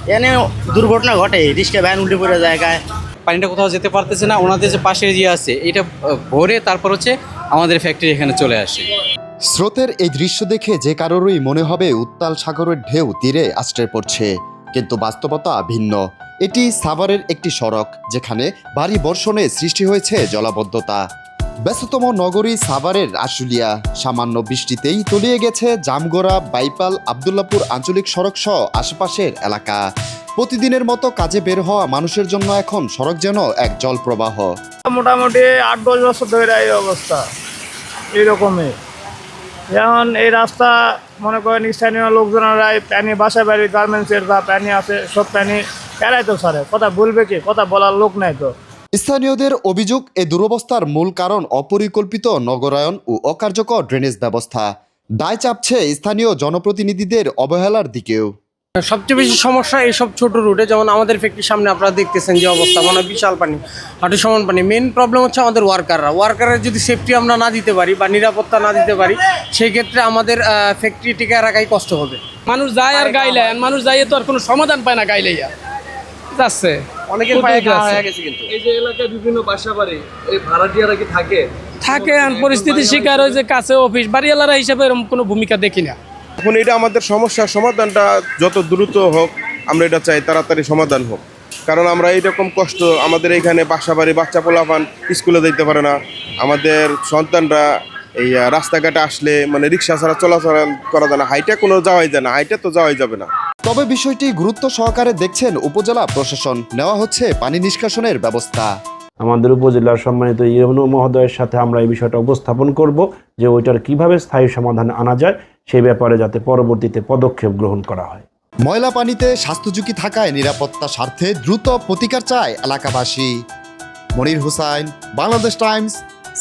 এখানে দুর্ঘটনা ঘটে, রিক্সা ভ্যান উল্টে পড়ে জায়গায়। পানিটা কোথাও যেতে পারতেছে না, ওনাদের যে পাশে যে আছে এটা ভরে তারপর হচ্ছে আমাদের ফ্যাক্টরি এখানে চলে আসে। স্রোতের এই দৃশ্য দেখে যে কারোরই মনে হবে উত্তাল সাগরের ঢেউ তীরে আশ্রয় পড়ছে, কিন্তু বাস্তবতা ভিন্ন। এটি সাভারের একটি সড়ক, যেখানে ভারী বর্ষণে সৃষ্টি হয়েছে জলাবদ্ধতা। ব্যস্ততম নগরী সাভারের আশুলিয়া সামান্য বৃষ্টিতেই তলিয়ে গেছে জামগড়া, বাইপাল, আবদুল্লাপুর আঞ্চলিক সড়ক সহ আশেপাশের এলাকা। প্রতিদিনের মতো কাজে বের হওয়া মানুষের জন্য এখন সড়ক যেন এক জলপ্রবাহ। মোটামুটি 8-10 বছর ধরে এই অবস্থা এইরকমই। যেমন এই রাস্তা মনে করেন স্থানীয় লোকজনেরা প্যানি বাসা বাড়ি গার্মেন্টসের বা প্যানি আছে, সব প্যানি এরাই তো সারে, কথা বলবে কি, কথা বলার লোক নাই তো। স্থানীয়দের অভিযোগ, এই দুরবস্থার মূল কারণ অপরিকল্পিত নগরায়ন ও অকার্যকর ড্রেনেজ ব্যবস্থা। দায় চাপছে স্থানীয় জনপ্রতিনিধিদের অবহেলার দিকেও। সবচেয়ে বেশি সমস্যা এইসব ছোট রুটে, যেমন আমাদের ফ্যাক্টরির সামনে আপনারা দেখতেছেন যে অবস্থা, মানে বিশাল পানি, হাঁটু সমান পানি। মেন প্রবলেম হচ্ছে আমাদের ওয়ার্কাররা যদি সেফটি আমরা না দিতে পারি বা নিরাপত্তা না দিতে পারি, সেই ক্ষেত্রে আমাদের ফ্যাক্টরি টিকে রাখাই কষ্ট হবে। মানুষ যায় আর গাইলে, মানুষ যায় তো আর কোনো সমাধান পায় না, গাইলেইয়া যাচ্ছে অনেকের পায়ে ঘা হয়ে গেছে। কিন্তু এই যে এলাকায় বিভিন্ন বাসা বাড়ি, এই ভাড়াটিয়ারা কি থাকে? আর পরিস্থিতির শিকার হয়ে যে কাছে অফিস বাড়িওয়ালারা হিসাবে এরকম কোনো ভূমিকা দেখি না। এখন এটা আমাদের সমস্যার সমাধানটা যত দ্রুত হোক, আমরা এটা চাই তাড়াতাড়ি সমাধান হোক। কারণ আমরা এইরকম কষ্ট, আমাদের এখানে বাসা বাড়ি, বাচ্চা পোলাপান স্কুলে যেতে পারে না, আমাদের সন্তানরা এই রাস্তাঘাটে আসলে মানে রিক্সা ছাড়া চলাচল করা যায় না, হাইটে কোনো যাওয়াই যায় না, হাইটে তো যাওয়াই যাবে না। তবে বিষয়টি গুরুত্ব সহকারে দেখছেন উপজেলা প্রশাসন, নেওয়া হচ্ছে পানি নিষ্কাশনের ব্যবস্থা। আমাদের উপজেলার সম্মানিত ইউনো মহোদয়ের সাথে আমরা এই বিষয়টা উপস্থাপন করব যে ওইটার কিভাবে স্থায়ী সমাধান আনা যায়, সেই ব্যাপারে যাতে পরবর্তীতে পদক্ষেপ গ্রহণ করা হয়। ময়লা পানিতে স্বাস্থ্য ঝুঁকি থাকায় নিরাপত্তা স্বার্থে দ্রুত প্রতিকার চায় এলাকাবাসী। মনির হুসাইন, বাংলাদেশ টাইমস,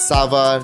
সাভার।